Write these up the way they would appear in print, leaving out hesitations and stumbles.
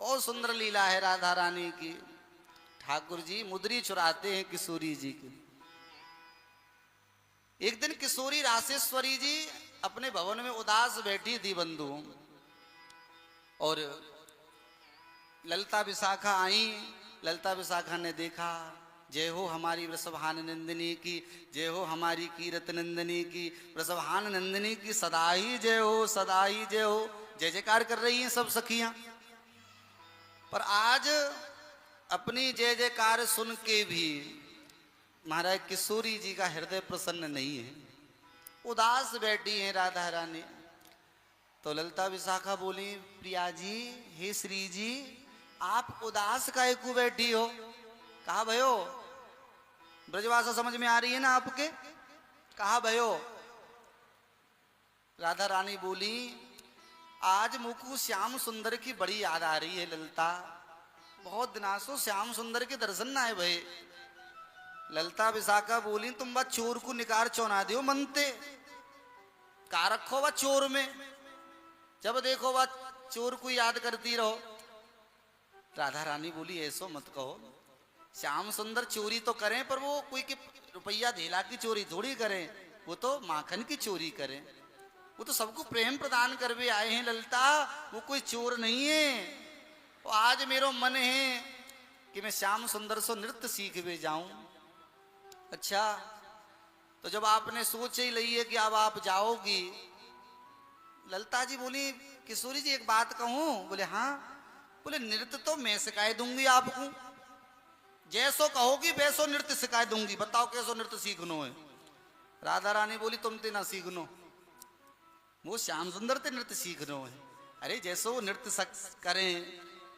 बहुत सुंदर लीला है राधा रानी की। ठाकुर जी मुद्री चुराते हैं किशोरी जी की। एक दिन किशोरी रासेश्वरी जी अपने भवन में उदास बैठी थी बंधु, और ललिता विशाखा आई। ललिता विशाखा ने देखा, जय हो हमारी वृषभान नंदिनी की, जय हो हमारी कीरत नंदिनी की, वृषभान नंदिनी की सदा ही जय हो, सदा ही जय हो। जय जयकार कर रही हैं सब सखियां। पर आज अपनी जय जयकार सुन के भी महाराज किशोरी जी का हृदय प्रसन्न नहीं है, उदास बैठी हैं राधा रानी। तो ललिता विशाखा बोली, प्रिया जी, हे श्री जी, आप उदास काहे को बैठी हो? कहा भयो? ब्रजभाषा समझ में आ रही है ना आपके? कहा भयो? राधा रानी बोली, आज मुझको श्याम सुंदर की बड़ी याद आ रही है ललिता। बहुत दिनों से श्याम सुंदर के दर्शन ना है भय। ललिता विशाखा बोली, तुम बस चोर को निकार चौना दियो मनते, का रखो बस चोर में, जब देखो बस चोर को याद करती रहो। राधा रानी बोली, ऐसो मत कहो, श्याम सुंदर चोरी तो करें पर वो कोई के रुपया धेला की चोरी थोड़ी करें, वो तो माखन की चोरी करें, वो तो सबको प्रेम प्रदान करवे आए हैं ललिता, वो कोई चोर नहीं है। तो आज मेरा मन है कि मैं श्याम सुंदर से नृत्य सीखवे जाऊं। अच्छा, तो जब आपने सोच ही ली है कि अब आप जाओगी, ललिता जी बोली, किशोरी जी एक बात कहूं? बोले हाँ। बोले, नृत्य तो मैं सिखाए दूंगी आपको, जैसो कहोगी वैसो नृत्य सिखाए दूंगी, बताओ कैसो नृत्य सीखनो है? राधा रानी बोली, तुम ते ना सीखनो, वो श्याम सुंदर ते नृत्य सीखनो है। अरे जैसो नृत्य करें,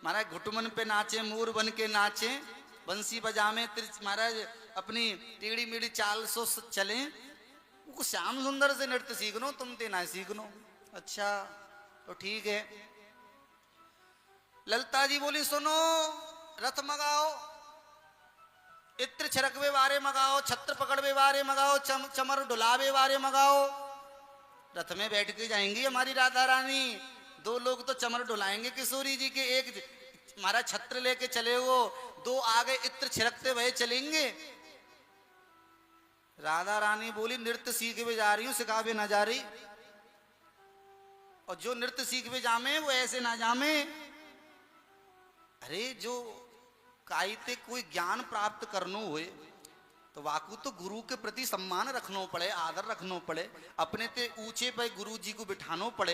महाराज घुटमन पे नाचे, मोर बन के नाचे, बंसी बजामे, महाराज अपनी टेढ़ी मेढ़ी चाल सो चले, वो श्याम सुंदर से नृत्य सीखनो, तुम ते ना सीखनो। अच्छा तो ठीक है। ललिता जी बोली, सुनो, रथ मंगाओ, इत्र छिड़कवे वारे मंगाओ, छत्र पकड़वे वारे मंगाओ, चमर डुलावे वारे मंगाओ। रथ में बैठ के जाएंगी हमारी राधा रानी, दो लोग तो चमर डुलाएंगे किशोरी जी के, एक हमारा छत्र लेके चले, वो दो आगे इत्र छिड़कते हुए चलेंगे। राधा रानी बोली, नृत्य सीखवे जा रही हूं, सिखावे ना जा रही, और जो नृत्य सीखवे जामे वो ऐसे ना जामे। अरे जो कायते कोई ज्ञान प्राप्त करनो हुए तो वाकू तो गुरु के प्रति सम्मान रखनो पड़े, आदर रखनो पड़े, अपने ते ऊंचे पे गुरु जी को बिठानो पड़े।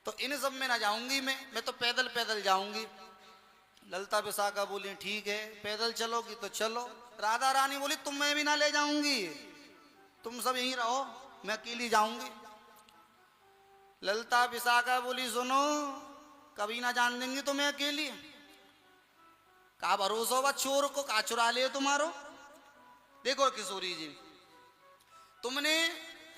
तो इन सब में ना जाऊंगी मैं तो पैदल पैदल जाऊंगी। ललिता विशाखा बोली, ठीक है, पैदल चलोगी तो चलो। राधा रानी बोली, तुम्हें भी ना ले जाऊंगी, तुम सब यहीं रहो, मैं अकेली जाऊंगी। ललिता विशाखा बोली, सुनो, कभी ना जान देंगी तुम्हें अकेली, का भरोसा होगा चोर को, का चुरा ले तुम्हारो। देखो किशोरी जी, तुमने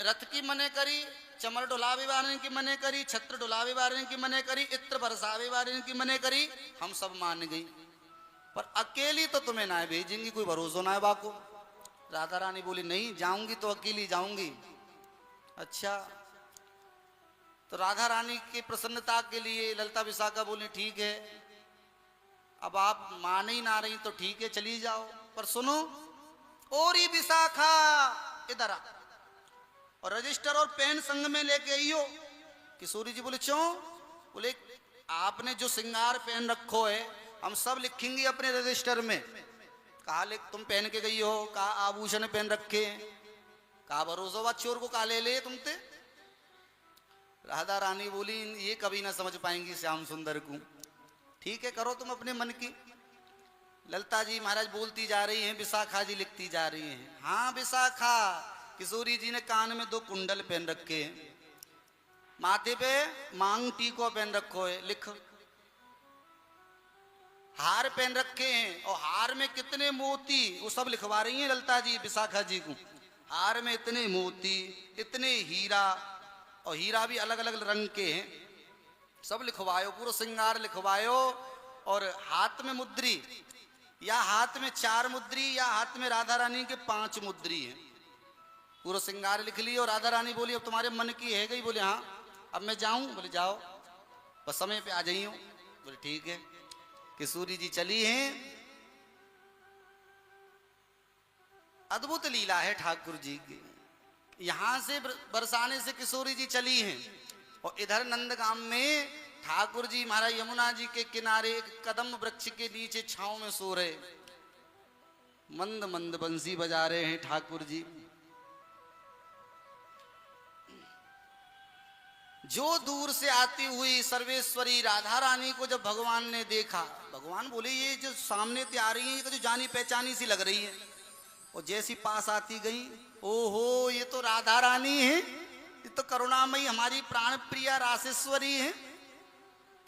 रथ की मने करी, चमर डुलावे वाले की मने करी, छत्र डुलावे वाले की मने करी, इत्र बरसावे वाले की मने करी, हम सब मान गई, पर अकेली तो तुम्हें ना भेजेंगी, कोई भरोसा ना है बाको। राधा रानी बोली, नहीं जाऊंगी तो अकेली जाऊंगी। अच्छा, तो राधा रानी की प्रसन्नता के लिए ललिता विशाखा बोली, ठीक है, अब आप मान ही ना रही तो ठीक है, चली जाओ, पर सुनो, और ही विशाखा इधर आ, और रजिस्टर और पेन संग में लेके आइयो। किशोरी जी बोले, क्यों? बोले, आपने जो श्रृंगार पेन रखो है, हम सब लिखेंगे अपने रजिस्टर में। कहा ले तुम पहन के गई हो, कहा आभूषण पहन रखे, कहा भरोसा बा चोर को कहा ले तुमते। राधा रानी बोली, ये कभी ना समझ पाएंगी श्याम सुंदर को, ठीक है, करो तुम अपने मन की। ललिता जी महाराज बोलती जा रही हैं, विशाखा जी लिखती जा रही हैं। हाँ विशाखा, किशोरी जी ने कान में 2 कुंडल पहन रखे हैं, माथे पे मांग टीको पहन रखो है, लिख। हार पहन रखे हैं, और हार में कितने मोती, वो सब लिखवा रही हैं ललिता जी विशाखा जी को। हार में इतने मोती, इतने हीरा, और हीरा भी अलग अलग रंग के हैं, सब लिखवायो, पूरा श्रृंगार लिखवायो। और हाथ में मुद्री, या हाथ में 4 मुद्री, या हाथ में राधा रानी के 5 मुद्री है, पूरा श्रृंगार लिख लियो। राधा रानी बोली, अब तुम्हारे मन की है गई? बोले हाँ, अब मैं जाऊं? बोले जाओ। बस समय पे आ जाइयो। बोले ठीक है। किशोरी जी चली हैं। अद्भुत लीला है ठाकुर जी की। यहां से बरसाने से किशोरी जी चली हैं और इधर नंदगाम में ठाकुर जी महाराज यमुना जी के किनारे एक कदम वृक्ष के नीचे छांव में सो रहे, मंद मंद बंसी बजा रहे हैं ठाकुर जी। जो दूर से आती हुई सर्वेश्वरी राधा रानी को जब भगवान ने देखा, भगवान बोले ये जो सामने से आ रही है ये तो जो जानी पहचानी सी लग रही है। और जैसी पास आती गई, ओहो ये तो राधा रानी है, ये तो करुणामयी हमारी प्राण प्रिया रासेश्वरी है,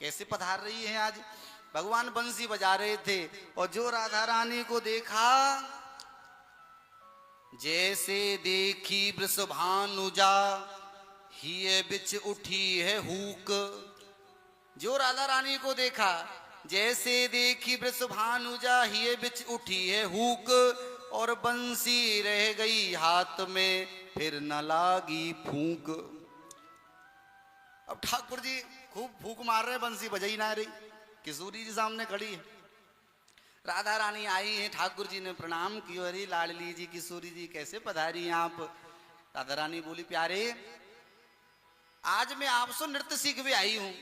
कैसे पधार रही है आज। भगवान बंसी बजा रहे थे और जो राधा रानी को देखा, जैसे देखी वृषभानुजा हिये बिच उठी है हुक। जो राधा रानी को देखा, जैसे देखी वृषभानुजा हिये बिच उठी है हुक, और बंसी रह गई हाथ में फिर न लागी फूंक। अब ठाकुर जी खूब फूंक मार रहे, बंसी बजाई ना रही। किशोरी जी सामने खड़ी है। राधा रानी आई हैं, ठाकुर जी ने प्रणाम किया, अरे लाडली जी किशोरी जी कैसे पधारी हैं आप। राधा रानी बोली प्यारे आज मैं आपसे नृत्य सीख भी आई हूं।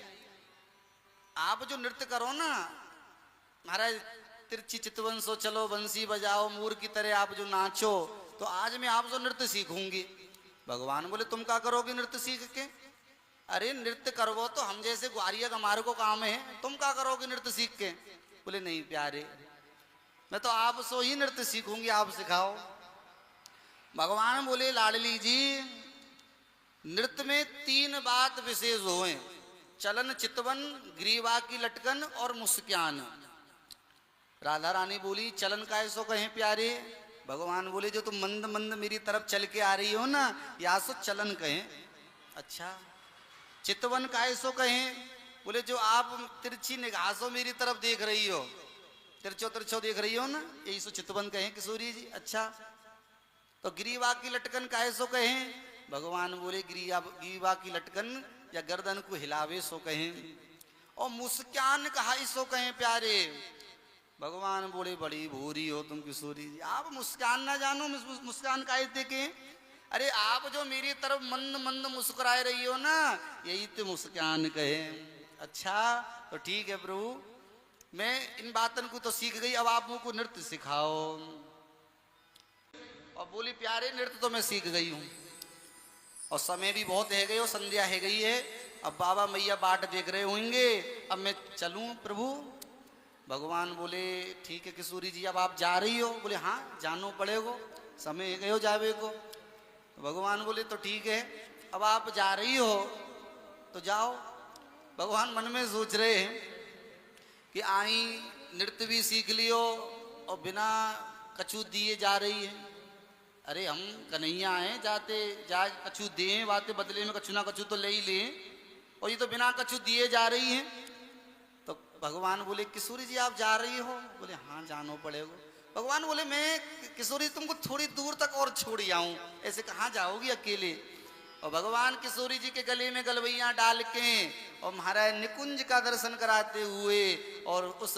आप जो नृत्य करो ना महाराज, तिरछी चितवन सो चलो बंसी बजाओ मोर की तरह आप जो नाचो, तो आज मैं आपसे नृत्य सीखूंगी। भगवान बोले तुम क्या करोगे नृत्य सीख के। अरे नृत्य करो तो हम जैसे ग्वारिया कमार को काम है, तुम क्या करोगे नृत्य सीख के। बोले नहीं प्यारे मैं तो आपसे ही नृत्य सीखूंगी, आप सिखाओ। भगवान बोले लाडली जी नृत्य में 3 बात विशेष हुए, चलन चितवन, ग्रीवा की लटकन और मुस्कान। राधा रानी बोली चलन का ऐसो कहें प्यारे। भगवान बोले जो तुम मंद मंद मेरी तरफ चल के आ रही हो ना, या सो चलन कहें। अच्छा चितवन का ऐसो कहें। बोले जो आप तिरछी निगाहों मेरी तरफ देख रही हो, तिरछो तिरछो देख रही हो ना, यही सो चितवन कहें किशोरी जी। अच्छा तो ग्रीवा की लटकन का ऐसो कहें। भगवान बोले ग्रीवा की लटकन या गर्दन को हिलावे सो कहें। और मुस्कान कहा सो कहें प्यारे। भगवान बोले बड़ी भूरी हो तुम किशोरी जी, आप मुस्कान ना जानो, मुस्कान काहे देखे। अरे आप जो मेरी तरफ मंद मंद मुस्कुराए रही हो ना, यही तो मुस्कान कहे। अच्छा तो ठीक है प्रभु, मैं इन बातों को तो सीख गई, अब आप मुझको नृत्य सिखाओ। और बोली प्यारे नृत्य तो मैं सीख गई हूं और समय भी बहुत है गई और संध्या है गई है, अब बाबा मैया बाट देख रहे होंगे, अब मैं चलूं प्रभु। भगवान बोले ठीक है किशोरी जी अब आप जा रही हो। बोले हाँ जानो पड़ेगो, समय है गयो जावे को। भगवान बोले तो ठीक है अब आप जा रही हो तो जाओ। भगवान मन में सोच रहे हैं कि आई नृत्य भी सीख लियो और बिना कछु दिए जा रही है। अरे हम कन्हैया हैं, जाते जा कछु दें बाते बदले में कछु ना कछु तो ले ही लें, और ये तो बिना कछु दिए जा रही हैं। तो भगवान बोले किशोरी जी आप जा रही हो। बोले हाँ जानो पड़ेगा। भगवान बोले मैं किशोरी तुमको थोड़ी दूर तक और छोड़ आऊं, ऐसे कहाँ जाओगी अकेले। और भगवान किशोरी जी के गले में गलवैया डाल के और महाराज निकुंज का दर्शन कराते हुए और उस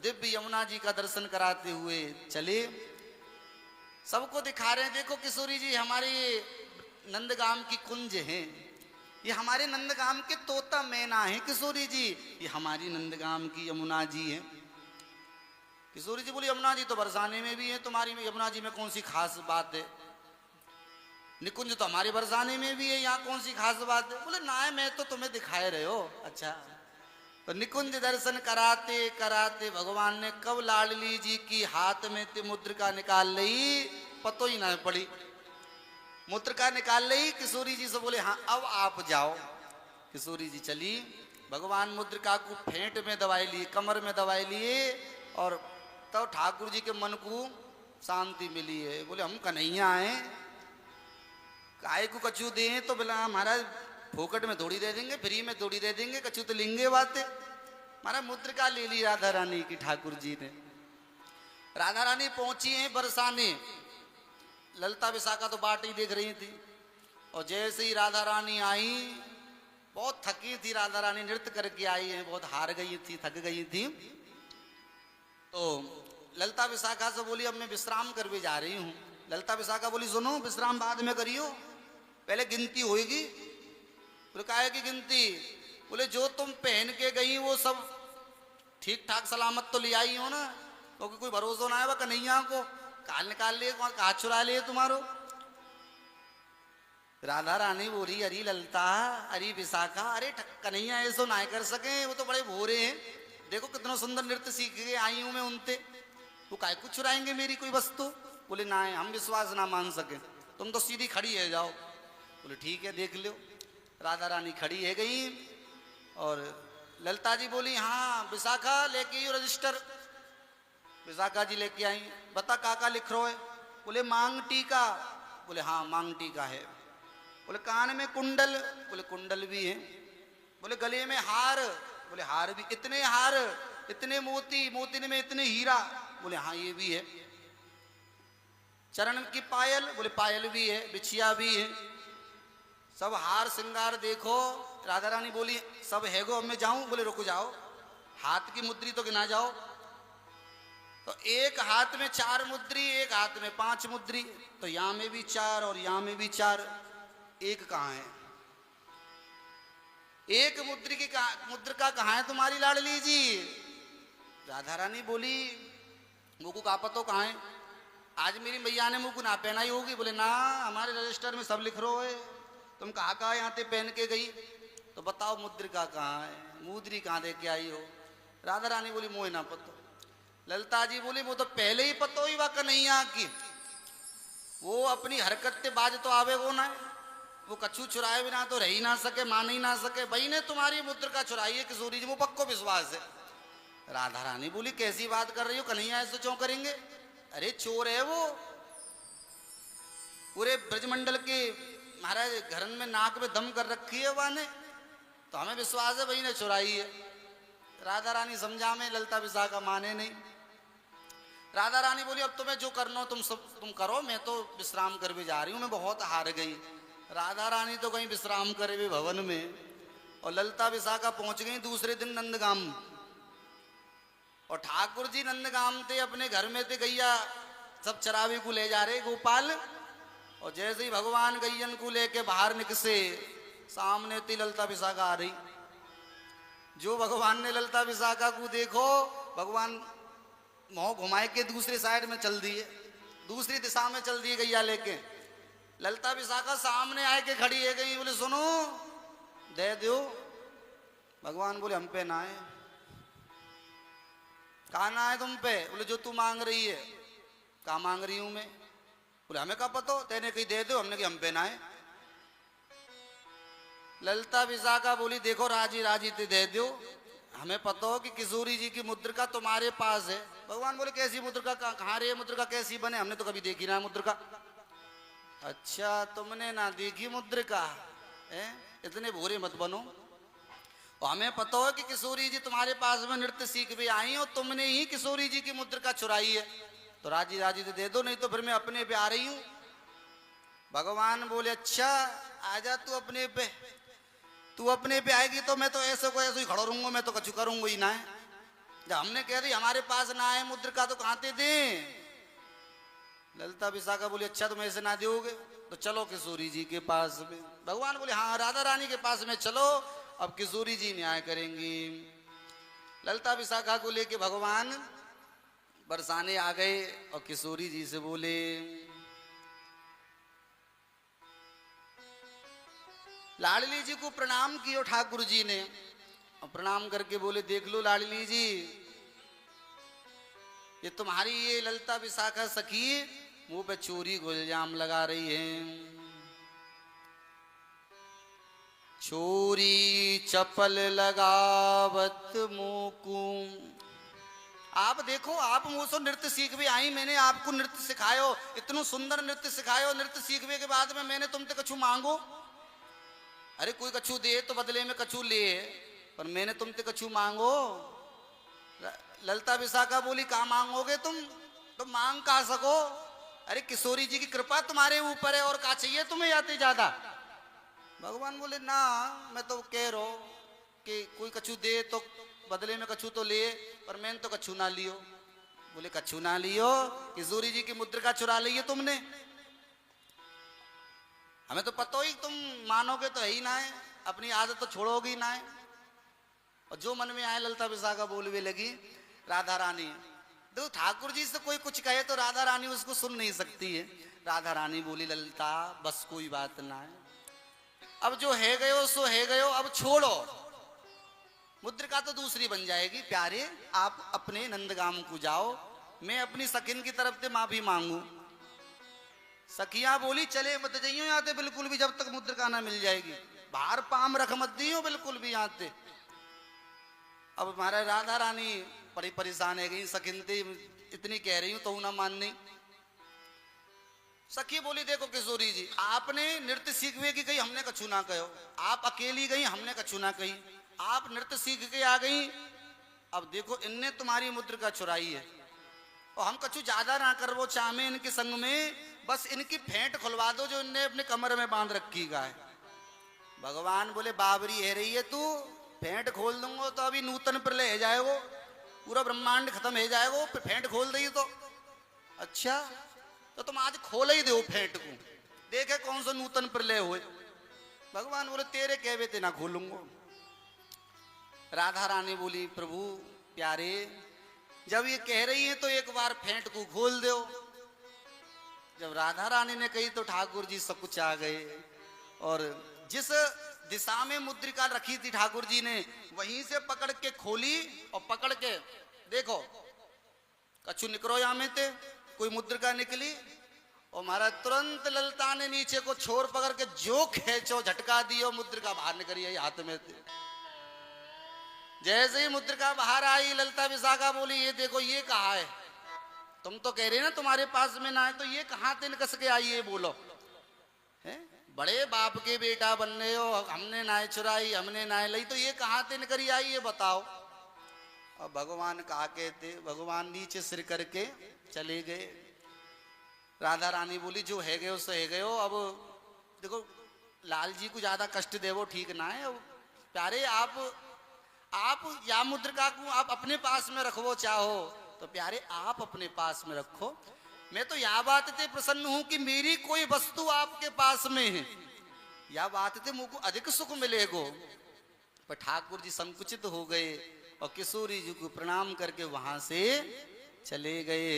दिव्य यमुना जी का दर्शन कराते हुए चले। सबको दिखा रहे हैं देखो किशोरी जी हमारे नंदगाम की कुंज हैं, ये हमारे नंदगाम के तोता मैना है किशोरी जी, ये हमारी नंदगाम की यमुना जी है। किशोरी जी बोली यमुना जी तो बरसाने में भी है, तुम्हारी में यमुना जी में कौन सी खास बात है। निकुंज तो हमारे बरसाने में भी है, यहाँ कौन सी खास बात है। बोले ना मैं तो तुम्हें दिखाए रहे हो। अच्छा तो निकुंज दर्शन कराते कराते भगवान ने कब लाडली जी की हाथ में ते मुद्रिका निकाल ली, पतो ही ना पड़ी। मुद्रिका निकाल ली, किशोरी जी से बोले हाँ अब आप जाओ। किशोरी जी चली, भगवान मुद्रिका को फेंट में दबाई लिए, कमर में दबाई लिए, और तब तो ठाकुर जी के मन को शांति मिली है। बोले हम कन्हैया हैं, काय को कछु दें तो बोला महाराज फोकट में थोड़ी दे देंगे, फ्री में थोड़ी दे देंगे, कछु तो लेंगे बातें। महाराज मुद्रिका ले ली राधा रानी की ठाकुर जी ने। राधा रानी पहुंची हैं बरसाने, ललता विशाखा तो बाट ही देख रही थी, और जैसे ही राधा रानी आई बहुत थकी थी राधा रानी, नृत्य करके आई हैं, बहुत हार गई थी, थक गई थी। तो ललिता विशाखा से बोली अब मैं विश्राम कर भी जा रही हूँ। ललिता विशाखा बोली सुनो, विश्राम बाद में करियो, पहले गिनती होगी। बोले काहे की गिनती? बोले जो तुम पहन के गई वो सब ठीक ठाक सलामत तो ले आई हो ना, क्योंकि कोई भरोसा ना है वह कन्हैया को काल निकाल लिए, कहा चुरा लिए तुम्हारो। राधा रानी बोली अरे ललिता, अरे विशाखा, अरे कन्हैया ऐसो ना कर सके, वो तो बड़े भोरे हैं, देखो कितना सुंदर नृत्य सीख के आई हूं मैं उनते, वो काय कुछ चुराएंगे मेरी कोई वस्तु? बोले ना, हम विश्वास ना मान सके, तुम तो सीधी खड़ी है जाओ। बोले ठीक है देख लो। राधा रानी खड़ी है गई और ललिता जी बोली हाँ विशाखा लेके आइयो रजिस्टर। विशाखा जी लेके आई, बता काका लिख रहे है? बोले मांग टीका। बोले हाँ मांग टीका है। बोले कान में कुंडल? बोले कुंडल भी है। बोले गले में हार? बोले हार भी। इतने हार, इतने मोती, मोती में इतने हीरा? बोले हाँ ये भी है। चरण की पायल? बोले पायल भी है, बिछिया भी है, सब हार श्रृंगार देखो। राधा रानी बोली सब है गो, अब मैं जाऊं? बोले रुको जाओ, हाथ की मुद्री तो गिना जाओ। तो एक हाथ में 4 मुद्री, एक हाथ में 5 मुद्री, तो यहां में भी 4 और यहां में भी 4, एक कहां है? एक मुद्रिका कहां है तुम्हारी लाडली जी? राधा रानी बोली मुझको का पतो कहां है, आज मेरी मैया ने मुझको ना पहनाई होगी। बोले ना, हमारे रजिस्टर में सब लिख रो है, तुम कहा यहाँ पे पहन के गई, तो बताओ मुद्रिका कहाँ है, मुद्री कहाँ दे के आई हो? राधा रानी बोली मोह ना पतो। ललिता जी बोली वो तो पहले ही पतो ही वाक नहीं की, वो अपनी हरकत से बाज तो आवे वो ना है, वो कछू चुराए बिना तो रह ही ना सके, मान ही ना सके। भाई ने तुम्हारी मुद्रिका चुराई है किशोरी जी, वो पक्को विश्वास है। राधा रानी बोली कैसी बात कर रही हो, कन्हैया ऐसे क्यों करेंगे? अरे चोर है वो, पूरे ब्रजमंडल के महाराज घर में नाक में दम कर रखी है वाने, तो हमें विश्वास है वही ने चुराई है। राधा रानी समझा में, ललिता विशाखा माने नहीं। राधा रानी बोली अब तुम्हें जो करना हो तुम करो, मैं तो विश्राम कर भी जा रही हूँ, मैं बहुत हार गई। राधा रानी तो कहीं विश्राम करे भी भवन में, और ललिता विशाखा पहुंच गई दूसरे दिन नंदगाम। और ठाकुर जी नंदगाम थे, अपने घर में थे, गैया सब चरावी को ले जा रहे गोपाल, और जैसे ही भगवान गैयन को लेके बाहर निकसे, सामने थी ललिता विशाखा आ रही। जो भगवान ने ललिता विशाखा को देखो, भगवान मुंह घुमाए के दूसरी साइड में चल दिए, दूसरी दिशा में चल दिए गैया लेके। ललिता विशाखा सामने आए के खड़ी है गई। बोले सुनो दे दो। भगवान बोले हम पे ना है। कहा ना है तुम पे? बोले जो तू मांग रही है। कहा मांग रही हूं मैं? बोले हमें क्या पता, तेने कहीं दे दो, हमने कहीं हम पे ना है। ललिता विशाखा बोली देखो राजी राजी ते दे दो, हमें पता हो कि किशोरी जी की मुद्रिका तुम्हारे पास है। भगवान बोले कैसी मुद्रिका, कहाँ रही मुद्रिका, कैसी बने, हमने तो कभी देखी ना मुद्रिका। अच्छा तुमने ना देखी मुद्रिका है, इतने भोरे मत बनो, और हमें पता हो कि किशोरी जी तुम्हारे पास में नृत्य सीख भी आई और तुमने ही किशोरी जी की मुद्रिका चुराई है, तो राजी राजी तो दे दो, नहीं तो फिर मैं अपने पे आ रही हूं। भगवान बोले अच्छा आजा तू अपने पे, तू अपने पे आएगी तो मैं तो ऐसे को ऐसे ही खड़ा रहूंगा, मैं तो कछु करूंगा ही ना है। जब हमने कह दी हमारे पास ना है मुद्रिका तो कहाँ ते दे? ललिता विशाखा बोली अच्छा तुम ऐसे ना दोगे तो चलो किशोरी जी के पास में। भगवान बोले हाँ राधा रानी के पास में चलो, अब किशोरी जी न्याय करेंगी। ललिता विशाखा को लेके भगवान बरसाने आ गए और किशोरी जी से बोले लाडली जी को प्रणाम कियो ठाकुर जी ने, और प्रणाम करके बोले देख लो लाडली जी, ये तुम्हारी ये ललिता विशाखा सखी मुंह पे चोरी को इल्जाम लगा रही है। चोरी चपल लगावत मुकू, आप देखो आप मुझसे नृत्य सीख भी आई, मैंने आपको नृत्य सिखायो, इतना सुंदर नृत्य सिखायो, नृत्य सीखने के बाद में मैंने तुमसे कछु मांगो? अरे कोई कछु दे तो बदले में कछु ले, पर मैंने तुमसे कछु मांगो? ललिता विशाखा बोली कहाँ मांगोगे तुम मांग कहाँ सको? अरे किशोरी जी की कृपा तुम्हारे ऊपर है, और क्या चाहिए तुम्हें आते ज्यादा? भगवान बोले ना, मैं तो कह रहा हूं कि कोई कछु दे तो बदले में कछु तो ले, पर मैंने तो कछु ना लियो। बोले कछु ना लियो, किशोरी जी की मुद्रिका चुरा ली है तुमने? हमें तो पता ही तुम मानोगे तो है ही ना है, अपनी आदत तो छोड़ोगी ना है। और जो मन में आए ललता विशाखा बोलने लगी, राधा रानी। देखो ठाकुर जी से कोई कुछ कहे तो राधा रानी उसको सुन नहीं सकती है। राधा रानी बोली ललता बस कोई बात ना है, अब जो है गयो सो है गयो, अब छोड़ो, मुद्रिका तो दूसरी बन जाएगी। प्यारे आप अपने नंदगाम को जाओ, मैं अपनी सखिन की तरफ से माफी मांगू। सखिया बोली चले मत जाइयो यहाँ से बिल्कुल भी, जब तक मुद्रिका ना मिल जाएगी। बाहर पाम रख मत दियो बिल्कुल भी यहाँ से। अब हमारा राधा रानी बड़ी परेशान है गई, सखिन थी इतनी कह रही हूं तो ना मान नहीं। सखी बोली देखो किशोरी जी, आपने नृत्य सीखवे की कही, हमने कछु ना कहो। आप अकेली गई, हमने कछु ना कही। आप नृत्य सीख के आ गई, अब देखो इनने तुम्हारी मुद्रिका चुराई है और हम कछु ज्यादा ना कर वो चामे इनके संग में, बस इनकी फेंट खुलवा दो जो इनने अपने कमर में बांध रखी गाय। भगवान बोले बाबरी है रही है तू, फेंट खोल दूंगा तो अभी नूतन प्रलय हो जाएगो, पूरा ब्रह्मांड खत्म हो जाएगो, फिर फेंट खोल दी तो। अच्छा तो तुम आज खोल ही दो फेंट को, देखे कौन सा नूतन प्रलय हुए। भगवान बोले तेरे कहवे ते ना खोलूंगा। राधा रानी बोली प्रभु प्यारे, जब ये कह रही है तो एक बार फेंट को खोल दो। जब राधा रानी ने कही तो ठाकुर जी सब कुछ आ गए, और जिस दिशा में मुद्रिका रखी थी ठाकुर जी ने, वहीं से पकड़ के खोली और पकड़ के देखो कछु निकरो या में थे, कोई मुद्रिका निकली और हमारा तुरंत ललता ने नीचे को छोर पकड़ के जो खेचो झटका दियो, मुद्रिका बाहर निकली है हाथ में थे। जैसे ही मुद्रिका बाहर आई ललता विशाखा बोली ये देखो ये कहा है, तुम तो कह रहे ना तुम्हारे पास में ना है, तो ये कहां तीन कस के आई है बोलो है? बड़े बाप के बेटा बनने हो, हमने नाय चुराई हमने नाय ली, तो ये कहां तीन करी आई है बताओ। और भगवान कहा कहते, भगवान नीचे सिर करके चले गए। राधा रानी बोली जो है गए सो है गए, अब देखो लाल जी को ज्यादा कष्ट दे वो ठीक ना है। अब प्यारे आप या मुद्रिका को आप अपने पास में रखो चाहो तो प्यारे आप अपने पास में रखो। मैं तो यह बात से प्रसन्न हूं कि मेरी कोई वस्तु आपके पास में है, यह बात से मुझको अधिक सुख मिलेगो। पर ठाकुर जी संकुचित हो गए और किशोरी जी को प्रणाम करके वहां से चले गए।